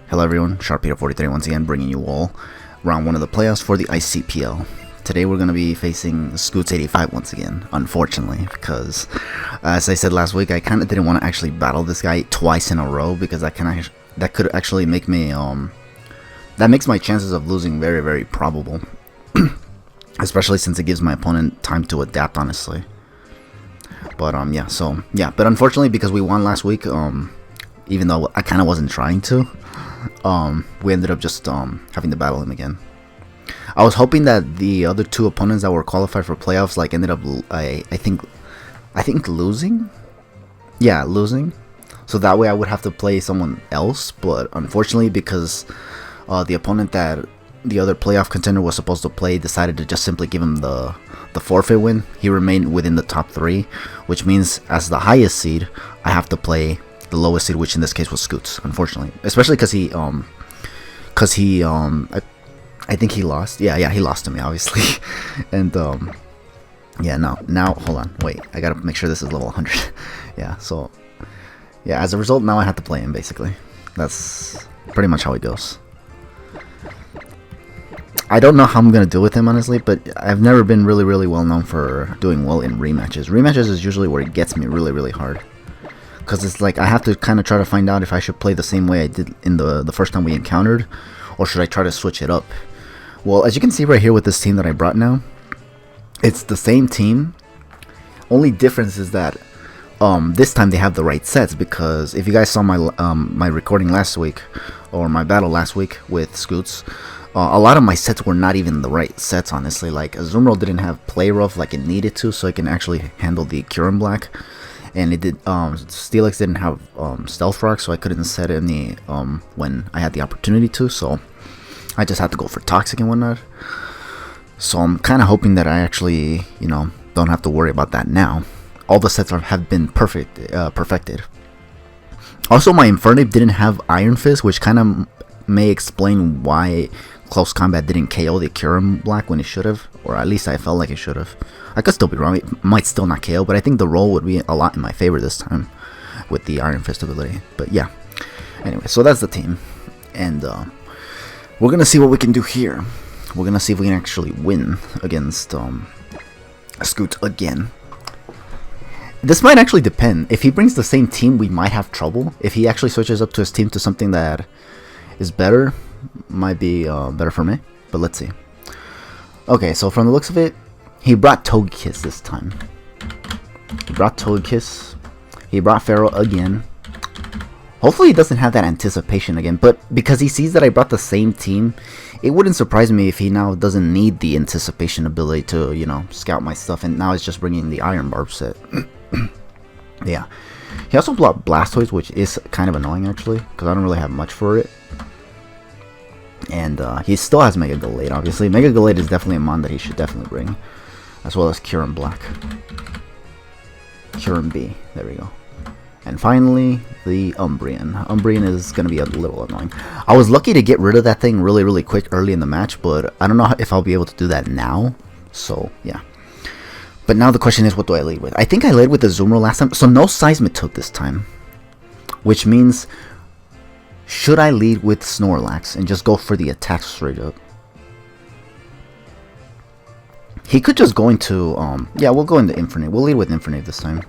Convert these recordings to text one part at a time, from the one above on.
Hello everyone, Sharpeter43 once again bringing you all round 1 of the playoffs for the ICPL. Today we're going to be facing Scoots85 once again, unfortunately, because as I said last week, I kind of didn't want to actually battle this guy twice in a row because that could actually make me, that makes my chances of losing very, very probable. Especially since it gives my opponent time to adapt, honestly. But yeah, but unfortunately because we won last week, even though I kind of wasn't trying to, we ended up just having to battle him again. I was hoping that the other two opponents that were qualified for playoffs like ended up I think losing. Yeah, losing. So that way I would have to play someone else, but unfortunately because the opponent that the other playoff contender was supposed to play decided to just simply give him the forfeit win, he remained within the top 3, which means as the highest seed I have to play the lowest seed, which in this case was Scoots, unfortunately. Especially because I think he lost. Yeah, he lost to me, obviously. And yeah, now hold on, wait, I gotta make sure this is level 100. Yeah, so yeah, as a result, now I have to play him. Basically, that's pretty much how it goes. I don't know how I'm gonna do with him, honestly, but I've never been really well known for doing well in rematches. Rematches is usually where it gets me really hard. Because it's like I have to kind of try to find out if I should play the same way I did in the first time we encountered, or should I try to switch it up. Well, as you can see right here with this team that I brought now, it's the same team. Only difference is that this time they have the right sets, because if you guys saw my my recording last week, or my battle last week with Scoots, a lot of my sets were not even the right sets, honestly. Like Azumarill didn't have play rough like it needed to, so it can actually handle the Curin Black. And it did. Steelix didn't have Stealth Rock, so I couldn't set any when I had the opportunity to. So I just had to go for Toxic and whatnot. So I'm kind of hoping that I actually, don't have to worry about that now. All the sets have been perfected. Also, my Infernape didn't have Iron Fist, which kind of may explain why Close Combat didn't KO the Curin Black when it should have, or at least I felt like it should have. I could still be wrong, it might still not KO, but I think the roll would be a lot in my favor this time with the Iron Fist ability. But yeah, anyway, so that's the team, and we're gonna see what we can do here. We're gonna see if we can actually win against Scoot again. This might actually depend. If he brings the same team, we might have trouble. If he actually switches up to his team to something that is better, might be better for me, but let's see. Okay, so from the looks of it, he brought Togekiss this time. He brought Togekiss. He brought Pharaoh again. Hopefully he doesn't have that anticipation again, but because he sees that I brought the same team, it wouldn't surprise me if he now doesn't need the anticipation ability to, scout my stuff, and now it's just bringing the Iron Barb set. Yeah. He also brought Blastoise, which is kind of annoying actually, because I don't really have much for it. And he still has Mega Gallade, obviously. Mega Gallade is definitely a mon that he should definitely bring, as well as Curin Black. Curin B, there we go. And finally, the Umbreon. Umbreon is going to be a little annoying. I was lucky to get rid of that thing really quick early in the match, but I don't know if I'll be able to do that now. So, yeah. But now the question is, what do I lead with? I think I led with the Azumarill last time, so no Seismitoad this time. Which means, should I lead with Snorlax and just go for the attack straight up? He could just go into, yeah, we'll go into Infernape. We'll lead with Infernape this time.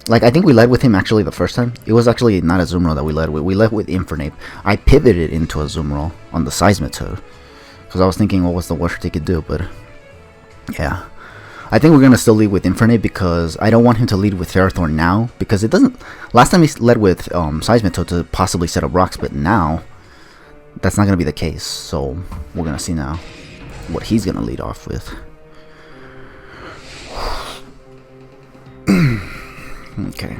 Like, I think we led with him actually the first time. It was actually not Azumarill that we led with. We led with Infernape. I pivoted into Azumarill on the Seismitoad, because I was thinking what was the worst he could do, but yeah. I think we're going to still lead with Infernape because I don't want him to lead with Ferrothorn now, because it doesn't... Last time he led with Seismitoad to possibly set up rocks, but now that's not going to be the case. So we're going to see now what he's going to lead off with. Okay.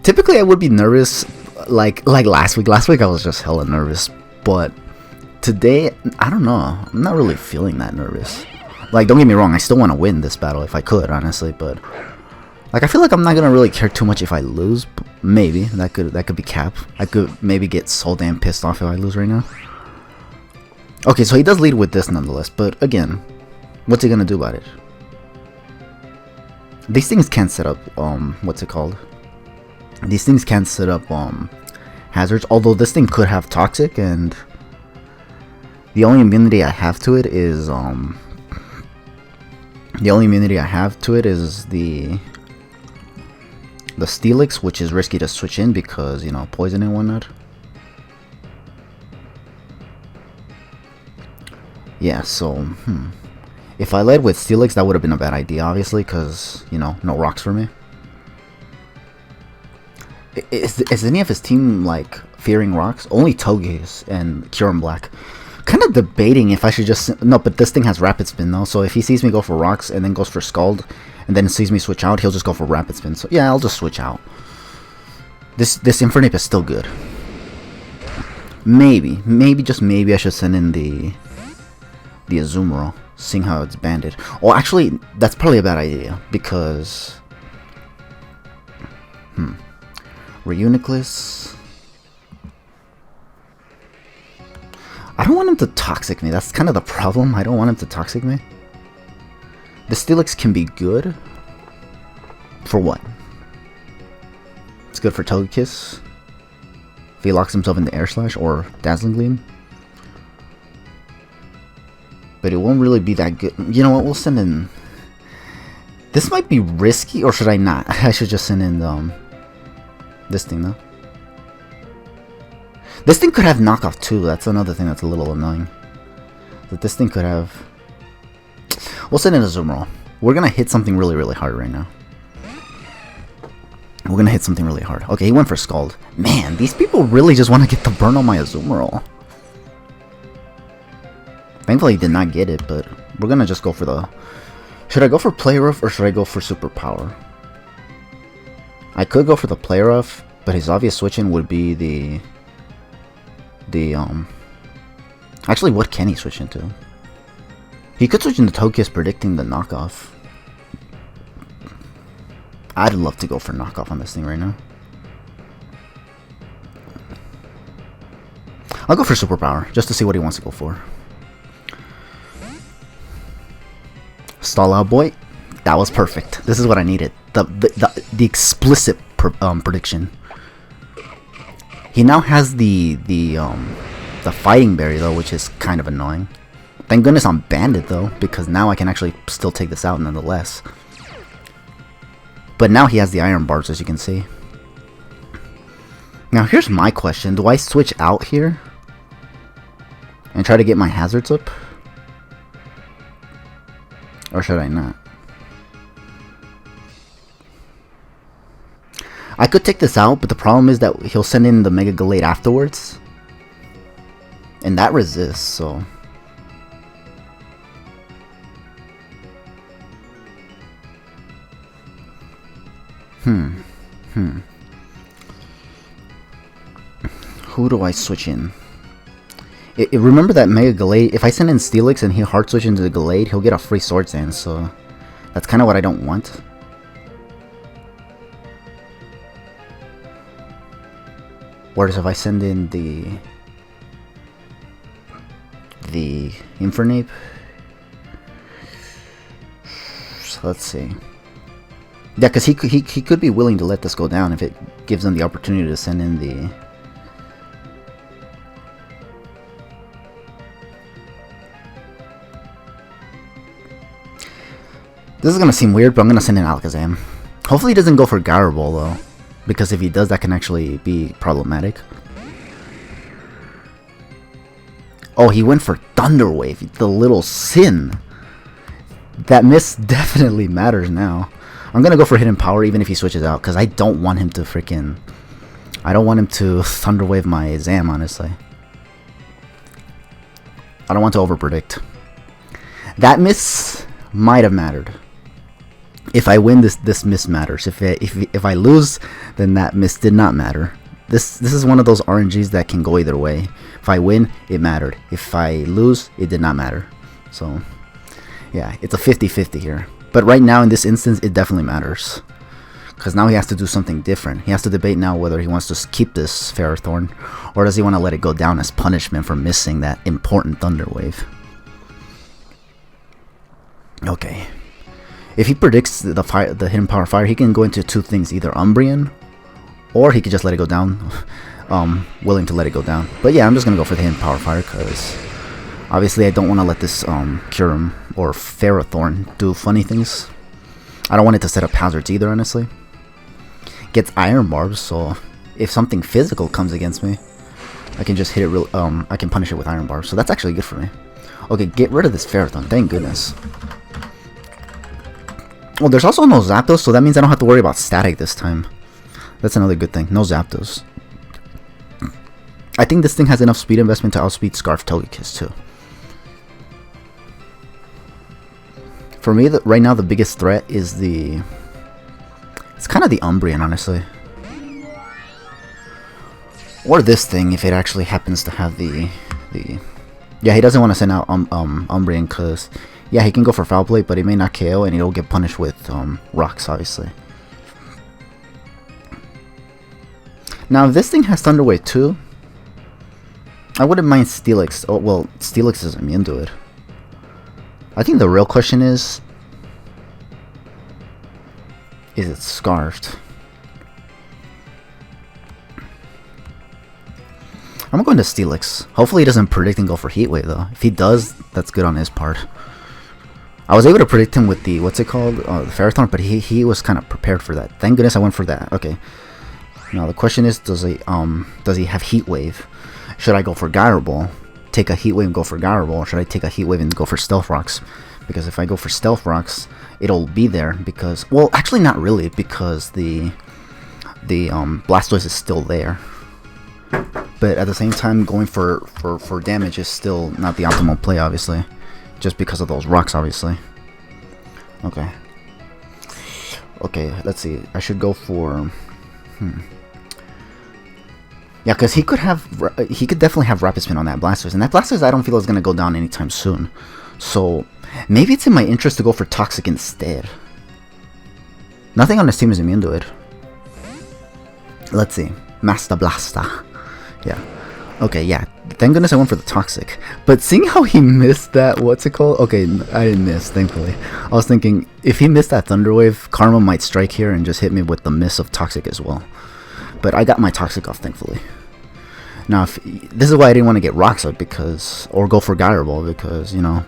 Typically I would be nervous like last week. Last week I was just hella nervous, but today, I don't know. I'm not really feeling that nervous. Like, don't get me wrong, I still want to win this battle if I could, honestly, but like I feel like I'm not gonna really care too much if I lose. Maybe that could be cap. I could maybe get so damn pissed off if I lose right now. Okay, so he does lead with this nonetheless, but again, what's he gonna do about it? These things can't set up, what's it called? These things can't set up hazards, although this thing could have toxic, and the only immunity I have to it is the Steelix, which is risky to switch in because, you know, poison and whatnot. Yeah, so if I led with Steelix, that would have been a bad idea, obviously, because, you know, no rocks for me. Is any of his team, like, fearing rocks? Only Togekiss and Kyurem Black. Kind of debating if I should just... No, but this thing has Rapid Spin, though, so if he sees me go for rocks and then goes for Scald, and then sees me switch out, he'll just go for Rapid Spin. So, yeah, I'll just switch out. This Infernape is still good. Maybe, just maybe I should send in the Azumarill, seeing how it's banded. Well, actually, that's probably a bad idea, because... Reuniclus... I don't want him to Toxic me, that's kind of the problem. I don't want him to Toxic me. The Steelix can be good. For what? It's good for Togekiss. If he locks himself into Air Slash or Dazzling Gleam. But it won't really be that good. You know what, we'll send in... This might be risky, or should I not? I should just send in this thing, though. This thing could have knockoff too, that's another thing that's a little annoying. That this thing could have... We'll send in a Azumarill. We're gonna hit something really, really hard right now. We're gonna hit something really hard. Okay, he went for Scald. Man, these people really just want to get the burn on my Azumarill. Thankfully he did not get it, but we're gonna just go for the... Should I go for Play Rough or should I go for Superpower? I could go for the Play Rough, but his obvious switch-in would be the... Actually, what can he switch into? He could switch into Togekiss, predicting the knockoff. I'd love to go for knockoff on this thing right now. I'll go for Superpower, just to see what he wants to go for. Stall out, boy. That was perfect. This is what I needed. The explicit prediction. He now has the Fighting Berry, though, which is kind of annoying. Thank goodness I'm banded, though, because now I can actually still take this out nonetheless. But now he has the Iron Bars, as you can see. Now, here's my question. Do I switch out here and try to get my hazards up? Or should I not? I could take this out, but the problem is that he'll send in the Mega Gallade afterwards. And that resists, so... Who do I switch in? Remember that Mega Gallade, if I send in Steelix and he hard switch into the Gallade, he'll get a free Swords Dance, so... That's kind of what I don't want. Whereas if I send in the Infernape, so let's see. Yeah, because he could be willing to let this go down if it gives him the opportunity to send in the... This is gonna seem weird, but I'm gonna send in Alakazam. Hopefully he doesn't go for Gyro Ball though, because if he does, that can actually be problematic. Oh, he went for Thunder Wave, the little sin. That miss definitely matters now. I'm gonna go for Hidden Power even if he switches out, because I don't want him to freaking... I don't want him to Thunder Wave my Zam, honestly. I don't want to overpredict. That miss might have mattered. If I win, this miss matters. If I lose, then that miss did not matter. This is one of those RNGs that can go either way. If I win, it mattered. If I lose, it did not matter. So, yeah, it's a 50-50 here. But right now, in this instance, it definitely matters. Because now he has to do something different. He has to debate now whether he wants to keep this Ferrothorn, or does he want to let it go down as punishment for missing that important Thunder Wave. Okay. If he predicts the Hidden Power Fire, he can go into two things, either Umbreon Or he could just let it go down. Willing to let it go down. But yeah, I'm just gonna go for the hidden Power Fire because obviously I don't want to let this Kyurem or Ferrothorn do funny things. I don't want it to set up hazards either, honestly. Gets Iron Barbs, so if something physical comes against me, I can just hit it real. I can punish it with Iron Barbs, so that's actually good for me. Okay, get rid of this Ferrothorn. Thank goodness. Well, there's also no Zapdos, so that means I don't have to worry about static this time. That's another good thing. No Zapdos. I think this thing has enough speed investment to outspeed Scarf Togekiss too. For me, right now, the biggest threat is the... It's kind of the Umbreon, honestly. Or this thing, if it actually happens to have the... Yeah, he doesn't want to send out Umbreon, because... Yeah, he can go for Foul Play, but he may not KO, and he'll get punished with Rocks, obviously. Now, if this thing has Thunder Wave too, I wouldn't mind Steelix. Oh, well, Steelix is immune to it. I think the real question is it Scarfed? I'm going to Steelix. Hopefully he doesn't predict and go for Heat Wave though. If he does, that's good on his part. I was able to predict him with the, what's it called? The Ferrothorn, but he was kind of prepared for that. Thank goodness I went for that. Okay. Now the question is, does he have Heat Wave? Should I go for Gyro Ball, take a Heat Wave and go for Gyro Ball, or should I take a Heat Wave and go for Stealth Rocks? Because if I go for Stealth Rocks, it'll be there because, well, actually not really, because the Blastoise is still there. But at the same time, going for damage is still not the optimal play, obviously, just because of those rocks, obviously. Okay. Okay, let's see. I should go for. Yeah, because he could definitely have Rapid Spin on that Blastoise, and that Blastoise I don't feel is gonna go down anytime soon. So maybe it's in my interest to go for Toxic instead. Nothing on this team is immune to it. Let's see, Master Blaster. Yeah. Okay, yeah. Thank goodness I went for the Toxic. But seeing how he missed that, what's it called? Okay, I didn't miss, thankfully. I was thinking, if he missed that Thunder Wave, Karma might strike here and just hit me with the miss of Toxic as well. But I got my Toxic off, thankfully. Now, this is why I didn't want to get Rock Slide, because, or go for Gyro Ball, because, you know,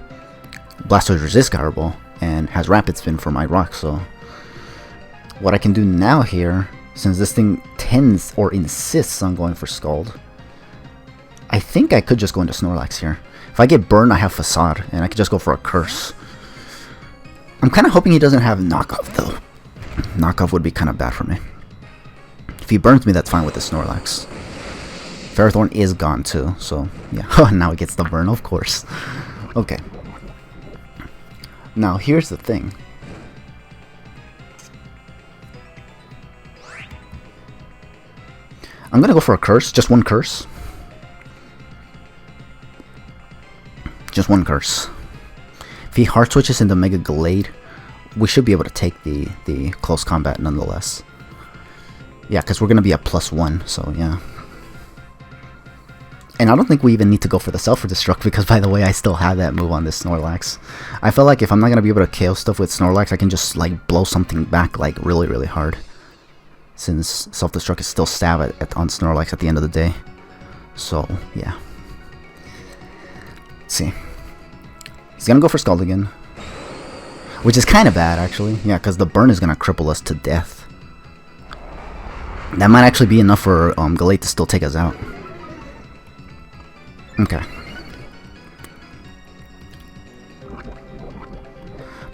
Blastoise resists Gyro Ball and has Rapid Spin for my Rock, so what I can do now here, since this thing tends or insists on going for Scald, I think I could just go into Snorlax here. If I get burned, I have Facade, and I could just go for a Curse. I'm kind of hoping he doesn't have Knockoff, though. Knockoff would be kind of bad for me. If he burns me, that's fine with the Snorlax. Ferrothorn is gone, too, so, yeah. Now it gets the burn, of course. Okay. Now, here's the thing. I'm gonna go for a Curse, just one Curse. Just one Curse. If he hard switches into Mega Gallade, we should be able to take the close combat nonetheless. Yeah, because we're going to be at +1, so yeah. And I don't think we even need to go for the Self-Destruct, because by the way, I still have that move on this Snorlax. I feel like if I'm not going to be able to KO stuff with Snorlax, I can just like blow something back like really, really hard. Since Self-Destruct is still stab on Snorlax at the end of the day. So, yeah. See, he's gonna go for Scald again, which is kind of bad actually. Yeah, because the burn is gonna cripple us to death. That might actually be enough for Gallade to still take us out. Okay.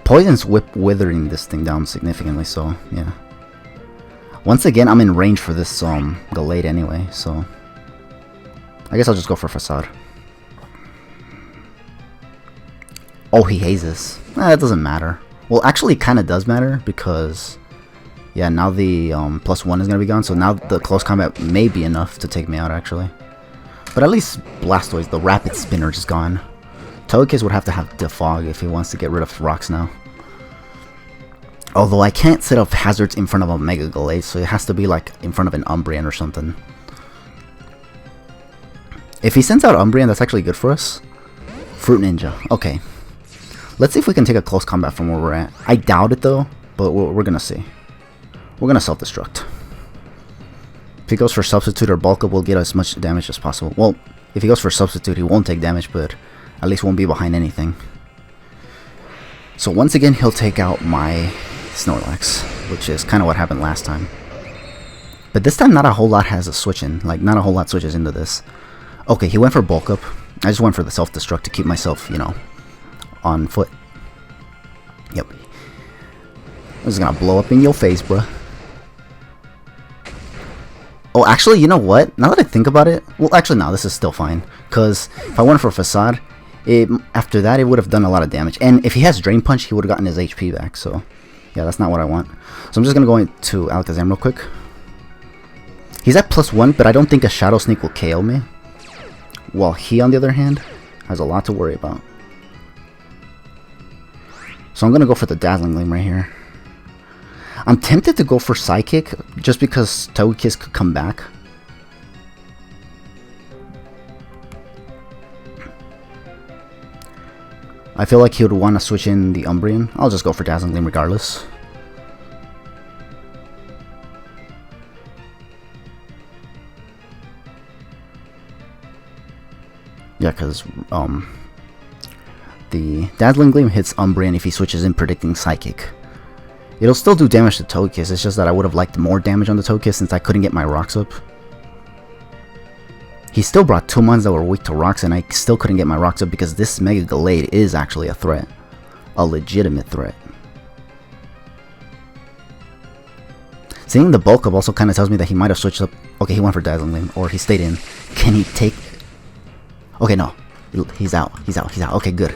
Poison's withering this thing down significantly, so yeah. Once again, I'm in range for this Gallade anyway, so I guess I'll just go for Facade. Oh, he hazes. That doesn't matter. Well, actually, it kind of does matter because, yeah, now the +1 is going to be gone. So now the close combat may be enough to take me out, actually. But at least Blastoise, the Rapid Spinner, is gone. Togekiss would have to have Defog if he wants to get rid of rocks now. Although I can't set up hazards in front of a Mega Gallade, so it has to be like in front of an Umbreon or something. If he sends out Umbreon, that's actually good for us. Fruit Ninja. Okay. Let's see if we can take a close combat from where we're at. I doubt it though, but we're gonna see. We're gonna self-destruct. If he goes for substitute or bulk up, we'll get as much damage as possible. Well, if he goes for substitute, he won't take damage, but at least won't be behind anything. So once again, he'll take out my Snorlax, which is kind of what happened last time. But this time, not a whole lot has a switch in. Like, not a whole lot switches into this. Okay, he went for bulk up. I just went for the self-destruct to keep myself, you know, on foot. Yep. This is gonna blow up in your face, bruh. Oh, actually, you know what? Now that I think about it, well, actually, no, this is still fine. Because if I went for Facade, after that, it would have done a lot of damage. And if he has Drain Punch, he would have gotten his HP back. So, yeah, that's not what I want. So I'm just gonna go into Alakazam real quick. He's at +1, but I don't think a Shadow Sneak will KO me. While he, on the other hand, has a lot to worry about. So I'm gonna go for the Dazzling Gleam right here. I'm tempted to go for Psychic, just because Togekiss could come back. I feel like he would want to switch in the Umbreon. I'll just go for Dazzling Gleam regardless. Yeah, because the Dazzling Gleam hits Umbreon if he switches in predicting Psychic. It'll still do damage to Togekiss, it's just that I would have liked more damage on the Togekiss since I couldn't get my rocks up. He still brought 2 mons that were weak to rocks, and I still couldn't get my rocks up because this Mega Gallade is actually a threat. A legitimate threat. Seeing the bulk up also kind of tells me that he might have switched up. Okay, he went for Dazzling Gleam, or he stayed in. Can he take... Okay, no. He's out. He's out. He's out. Okay, good.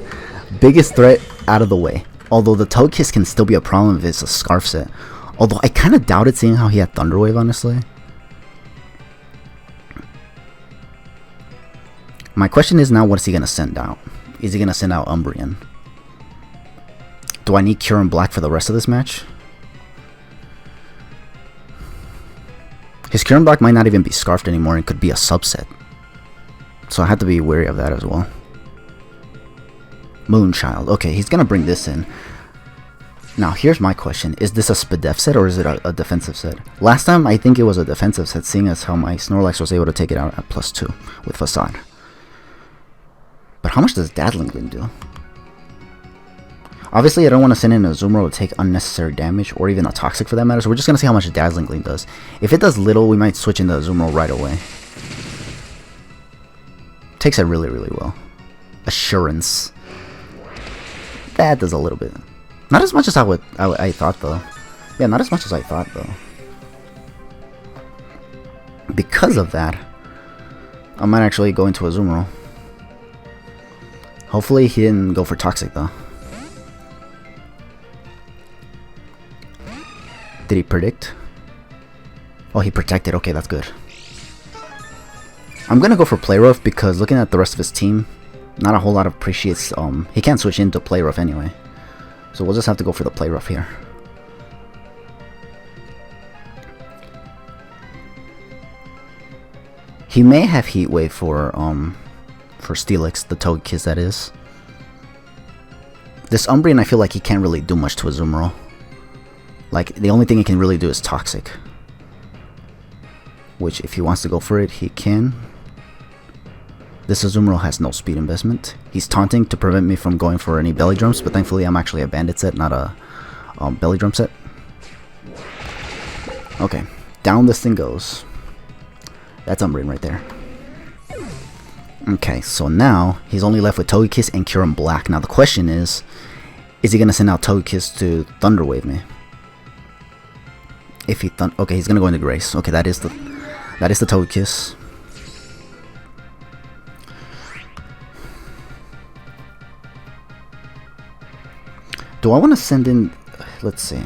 Biggest threat out of the way. Although the Togekiss can still be a problem if it's a Scarf set. Although I kind of doubted seeing how he had Thunder Wave, honestly. My question is now, what is he going to send out? Is he going to send out Umbreon? Do I need Cure in Black for the rest of this match? His Cure in Black might not even be Scarfed anymore and could be a subset. So I have to be wary of that as well. Moonchild. Okay, he's gonna bring this in. Now, here's my question. Is this a Spadef set or is it a defensive set? Last time, I think it was a defensive set, seeing as how my Snorlax was able to take it out at +2 with Facade. But how much does Dazzling Gleam do? Obviously, I don't want to send in a Azumarill to take unnecessary damage, or even a Toxic for that matter, so we're just gonna see how much Dazzling Gleam does. If it does little, we might switch into Azumarill right away. Takes it really, really well. Assurance. That does a little bit. Not as much as I thought though. Yeah, not as much as I thought though. Because of that, I might actually go into Azumarill. Hopefully he didn't go for Toxic though. Did he predict? Oh, he protected. Okay, that's good. I'm gonna go for Play Rough because looking at the rest of his team, not a whole lot appreciates. He can't switch into Play Rough anyway, so we'll just have to go for the Play Rough here. He may have Heat Wave for Steelix, the Togekiss that is. This Umbreon, I feel like he can't really do much to Azumarill. Like, the only thing he can really do is Toxic. Which, if he wants to go for it, he can. This Azumarill has no speed investment. He's taunting to prevent me from going for any belly drums, but thankfully I'm actually a bandit set, not a belly drum set. Okay, down this thing goes. That's Umbreon right there. Okay, so now he's only left with Togekiss and Cure in Black. Now the question is he going to send out Togekiss to Thunder Wave me? If he okay, he's going to go into Grace. Okay, that is the Togekiss. Do I want to send in... Let's see.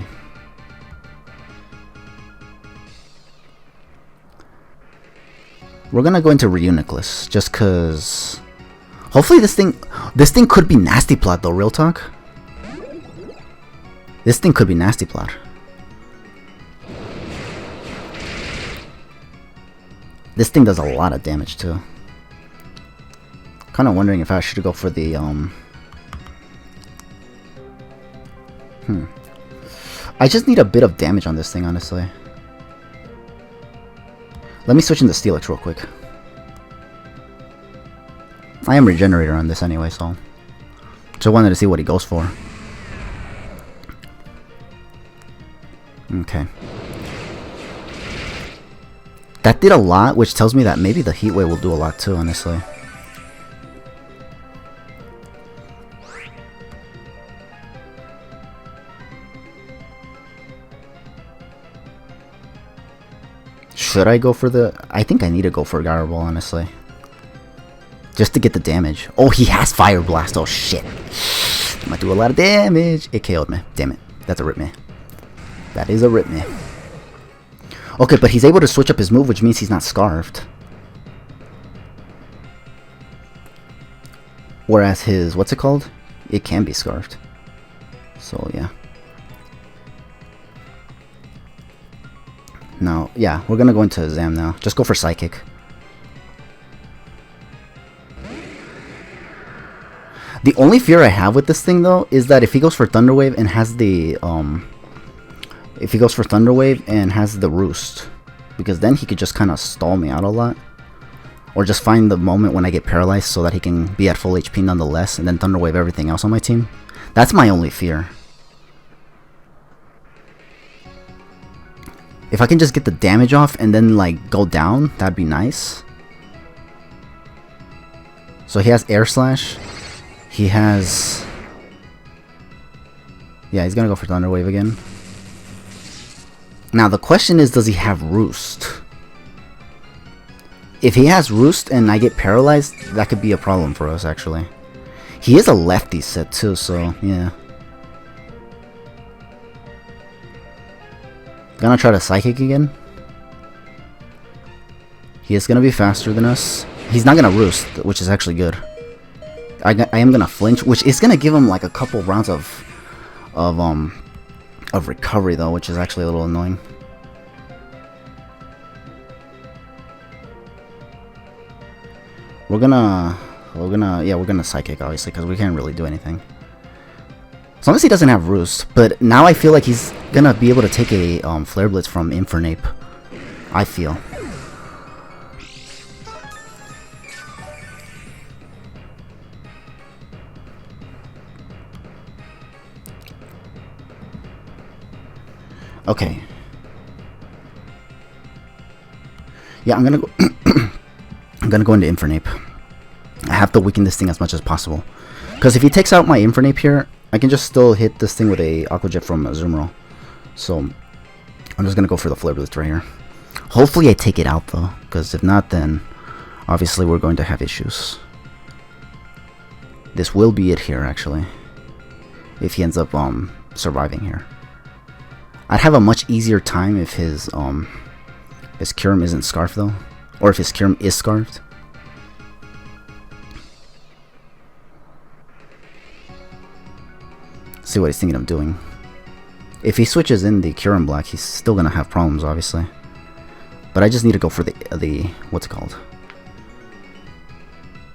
We're going to go into Reuniclus, just because... Hopefully this thing could be Nasty Plot though, real talk. This thing could be Nasty Plot. This thing does a lot of damage too. Kind of wondering if I should go for the I just need a bit of damage on this thing, honestly. Let me switch into Steelix real quick. I am Regenerator on this anyway, so just wanted to see what he goes for. Okay. That did a lot, which tells me that maybe the Heat Wave will do a lot too, honestly. Should I go for the... I think I need to go for Gyro Ball, honestly. Just to get the damage. Oh, he has Fire Blast. Oh, shit. Might do a lot of damage. It KO'd me. Damn it. That's a rip me. That is a rip me. Okay, but he's able to switch up his move, which means he's not Scarfed. Whereas his... What's it called? It can be Scarfed. So, yeah. No, yeah, we're gonna go into Zam now. Just go for Psychic. The only fear I have with this thing, though, is that if he goes for Thunder Wave and has the, if he goes for Thunder Wave and has the Roost, because then he could just kind of stall me out a lot. Or just find the moment when I get paralyzed so that he can be at full HP nonetheless, and then Thunder Wave everything else on my team. That's my only fear. If I can just get the damage off and then, like, go down, that'd be nice. So he has Air Slash. He has... Yeah, he's gonna go for Thunder Wave again. Now, the question is, does he have Roost? If he has Roost and I get paralyzed, that could be a problem for us, actually. He is a lefty set, too, so, yeah. Gonna try to Psychic again. He is gonna be faster than us. He's not gonna Roost, which is actually good. I am gonna flinch, which is gonna give him like a couple rounds of recovery though, which is actually a little annoying. We're gonna Psychic obviously because we can't really do anything. As long as he doesn't have Roost, but now I feel like he's gonna be able to take a Flare Blitz from Infernape. I feel. Okay. Yeah, I'm gonna go. I'm gonna go into Infernape. I have to weaken this thing as much as possible, because if he takes out my Infernape here, I can just still hit this thing with a Aqua Jet from Azumarill. So, I'm just going to go for the Flare Blitz right here. Hopefully I take it out though, because if not, then obviously we're going to have issues. This will be it here, actually. If he ends up surviving here. I'd have a much easier time if his Kyurem isn't Scarfed though. Or if his Kyurem is Scarfed. See what he's thinking of doing. If he switches in the Kyurem Black, he's still gonna have problems, obviously. But I just need to go for the what's it called?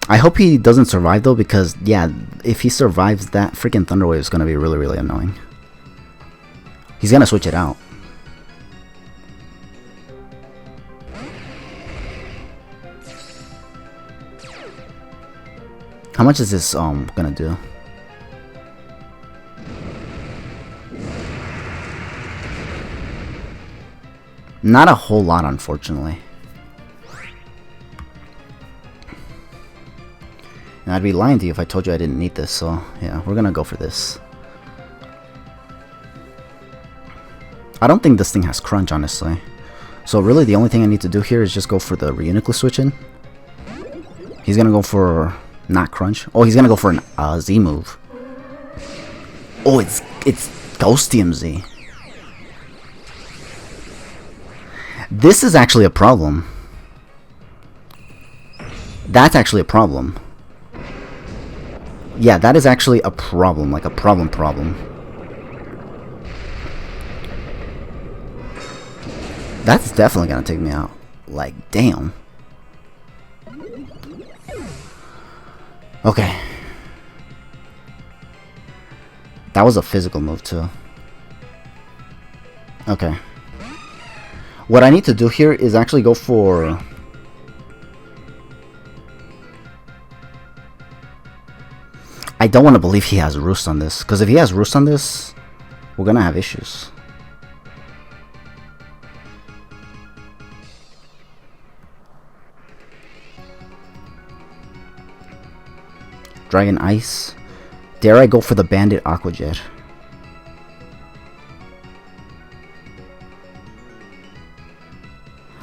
I hope he doesn't survive though, because yeah, if he survives, that freaking Thunder Wave is gonna be really, really annoying. He's gonna switch it out. How much is this gonna do? Not a whole lot, unfortunately. And I'd be lying to you if I told you I didn't need this, so yeah, we're gonna go for this. I don't think this thing has Crunch, honestly. So really the only thing I need to do here is just go for the Reuniclus switch in. He's gonna go for not Crunch. Oh, he's gonna go for an Z move. Oh, it's Ghostium Z. This is actually a problem. That's actually a problem. Yeah, that is actually a problem. Like a problem. That's definitely gonna take me out. Like, damn. Okay. That was a physical move too. Okay. What I need to do here is actually go for... I don't want to believe he has Roost on this, because if he has Roost on this, we're gonna have issues. Dragon Ice. Dare I go for the Bandit Aqua Jet?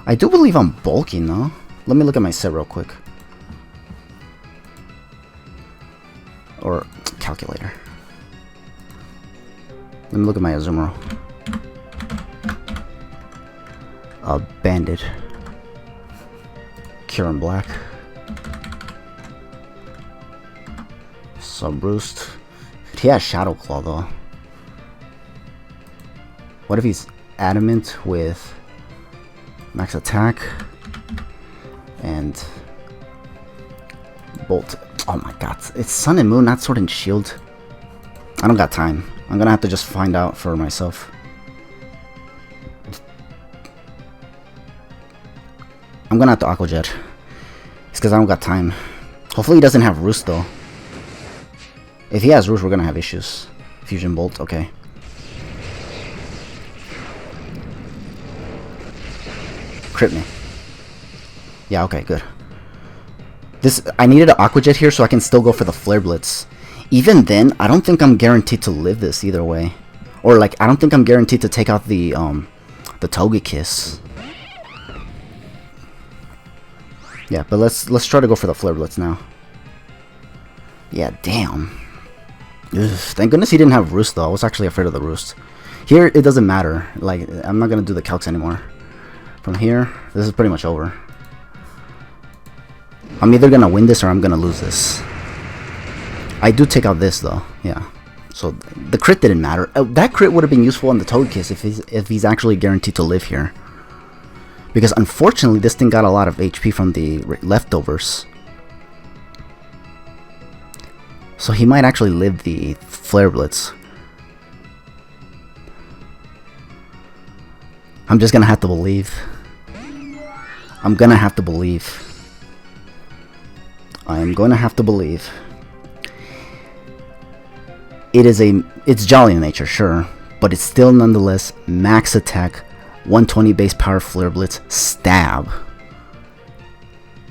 I do believe I'm bulking though. Let me look at my set real quick. Or calculator. Let me look at my Azumarill. Bandit. Kieran Black. Subroost. He has Shadow Claw though. What if he's Adamant with Max Attack and Bolt? Oh my god, it's Sun and Moon, not Sword and Shield. I don't got time. I'm gonna have to just find out for myself. I'm gonna have to Aqua Jet. It's because I don't got time. Hopefully he doesn't have Roost though. If he has Roost, we're gonna have issues. Fusion Bolt, okay. Crit me. Yeah, okay, good. I needed an Aqua Jet here so I can still go for the Flare Blitz. Even then, I don't think I'm guaranteed to live this either way. Or like, I don't think I'm guaranteed to take out the Togekiss. Yeah, but let's try to go for the Flare Blitz now. Yeah, damn. Ugh, thank goodness he didn't have Roost though. I was actually afraid of the Roost. Here, it doesn't matter. Like, I'm not gonna do the calcs anymore. From here, this is pretty much over. I'm either gonna win this or I'm gonna lose this. I do take out this though, yeah. So the crit didn't matter. That crit would have been useful on the Togekiss if he's actually guaranteed to live here. Because unfortunately, this thing got a lot of HP from the leftovers. So he might actually live the Flare Blitz. I'm just gonna have to believe. I'm gonna have to believe. I am going to have to believe. It's jolly in nature, sure, but it's still nonetheless max attack, 120 base power Flare Blitz, stab.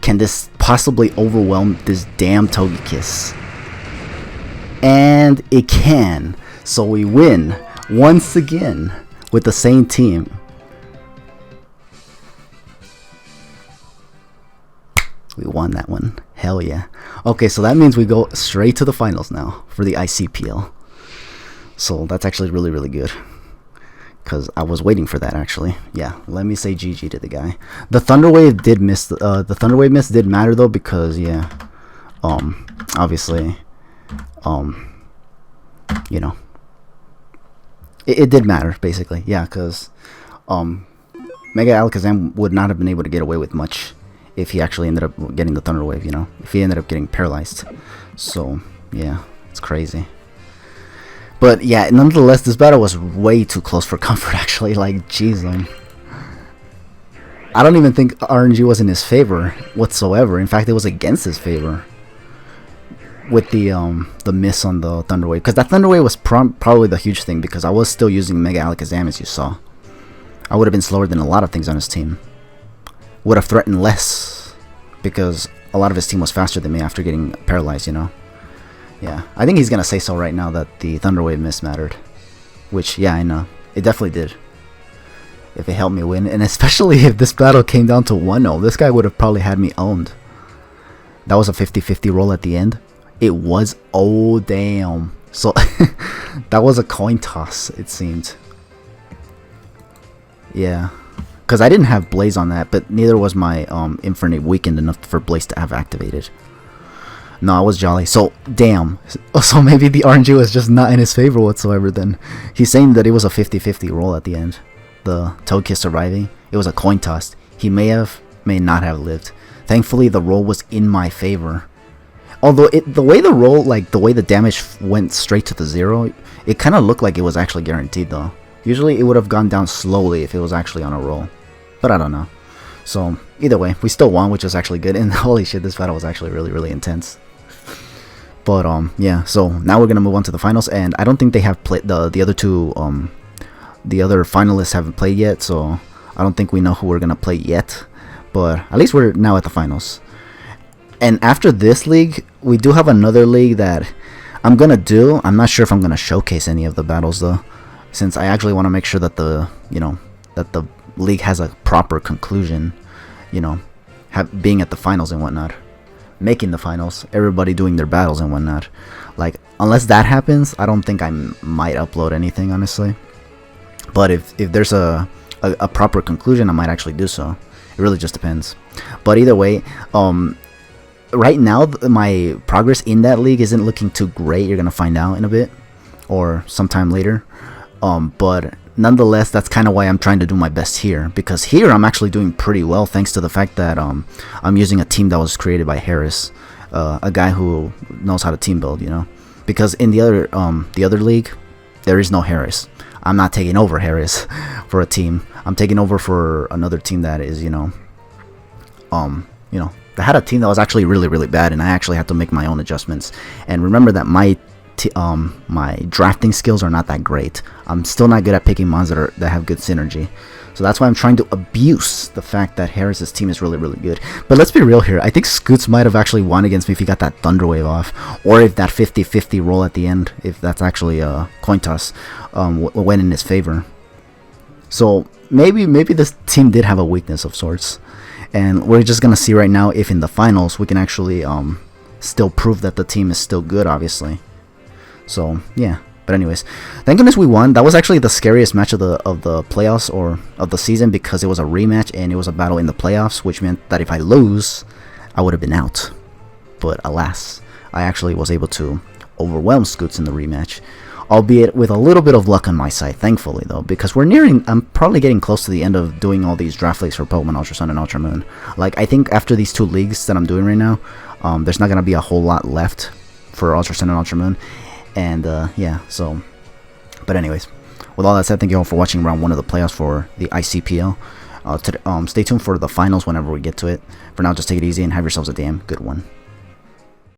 Can this possibly overwhelm this damn Togekiss? And it can. So we win once again with the same team. We won that one. Hell yeah. Okay, so that means we go straight to the finals now for the ICPL. So that's actually really, really good. Because I was waiting for that, actually. Yeah, let me say GG to the guy. The Thunder Wave did miss. The Thunder Wave miss did matter, though, because, yeah. Obviously. You know. It did matter, basically. Yeah, because Mega Alakazam would not have been able to get away with much if he actually ended up getting the Thunder Wave, you know? If he ended up getting paralyzed. So, yeah, it's crazy. But, yeah, nonetheless, this battle was way too close for comfort, actually. Like, jeez, I don't even think RNG was in his favor whatsoever. In fact, it was against his favor with the miss on the Thunder Wave. Because that Thunder Wave was probably the huge thing, because I was still using Mega Alakazam, as you saw. I would have been slower than a lot of things on his team. Would have threatened less because a lot of his team was faster than me after getting paralyzed, you know. Yeah, I think he's gonna say so right now that the Thunder Wave miss mattered, which, yeah, I know it definitely did. If it helped me win, and especially if this battle came down to 1-0, this guy would have probably had me owned. That was a 50-50 roll at the end. It was, oh damn. So that was a coin toss, it seemed. Yeah. Because I didn't have Blaze on that, but neither was my Infernape weakened enough for Blaze to have activated. No, I was jolly. So, damn. So maybe the RNG was just not in his favor whatsoever then. He's saying that it was a 50-50 roll at the end. The Togekiss surviving. It was a coin toss. He may not have lived. Thankfully, the roll was in my favor. Although, the way the roll, like, the way the damage went straight to the 0, it kind of looked like it was actually guaranteed, though. Usually, it would have gone down slowly if it was actually on a roll. but I don't know. So either way, we still won, which was actually good. And holy shit, this battle was actually really intense. But yeah, so now we're gonna move on to the finals, and I don't think they have played the other two. The other finalists haven't played yet, so I don't think we know who we're gonna play yet. But at least we're now at the finals. And after this league, we do have another league that I'm gonna do. I'm not sure if I'm gonna showcase any of the battles though, since I actually want to make sure that the league has a proper conclusion. Being at the finals and whatnot, making the finals, everybody doing their battles and whatnot. Like, unless that happens, I don't think I might upload anything, honestly. But if there's a proper conclusion, I might actually do so. It really just depends. But either way, right now my progress in that league isn't looking too great. You're gonna find out in a bit or sometime later. But nonetheless, that's kind of why I'm trying to do my best here, because here I'm actually doing pretty well thanks to the fact that I'm using a team that was created by Harris, a guy who knows how to team build, because in the other league there is no Harris. I'm not taking over Harris for a team. I'm taking over for another team that is they had a team that was actually really bad, and I actually had to make my own adjustments. And remember that my drafting skills are not that great. I'm still not good at picking mons that have good synergy. So that's why I'm trying to abuse the fact that Harris's team is really good. But let's be real here. I think Scoots might have actually won against me if he got that Thunder Wave off, or if that 50-50 roll at the end, if that's actually a coin toss, went in his favor. So maybe this team did have a weakness of sorts, and we're just gonna see right now if in the finals we can actually still prove that the team is still good, obviously. So yeah, but anyways, thank goodness we won. That was actually the scariest match of the playoffs or of the season, because it was a rematch and it was a battle in the playoffs, which meant that if I lose, I would have been out. But alas, I actually was able to overwhelm Scoots in the rematch, albeit with a little bit of luck on my side, thankfully though, because I'm probably getting close to the end of doing all these draft leagues for Pokemon Ultra Sun and Ultra Moon. Like, I think after these two leagues that I'm doing right now, there's not gonna be a whole lot left for Ultra Sun and Ultra Moon. And yeah, so, but anyways, with all that said, thank you all for watching round 1 of the playoffs for the ICPL. Stay tuned for the finals whenever we get to it. For now, just take it easy and have yourselves a damn good one.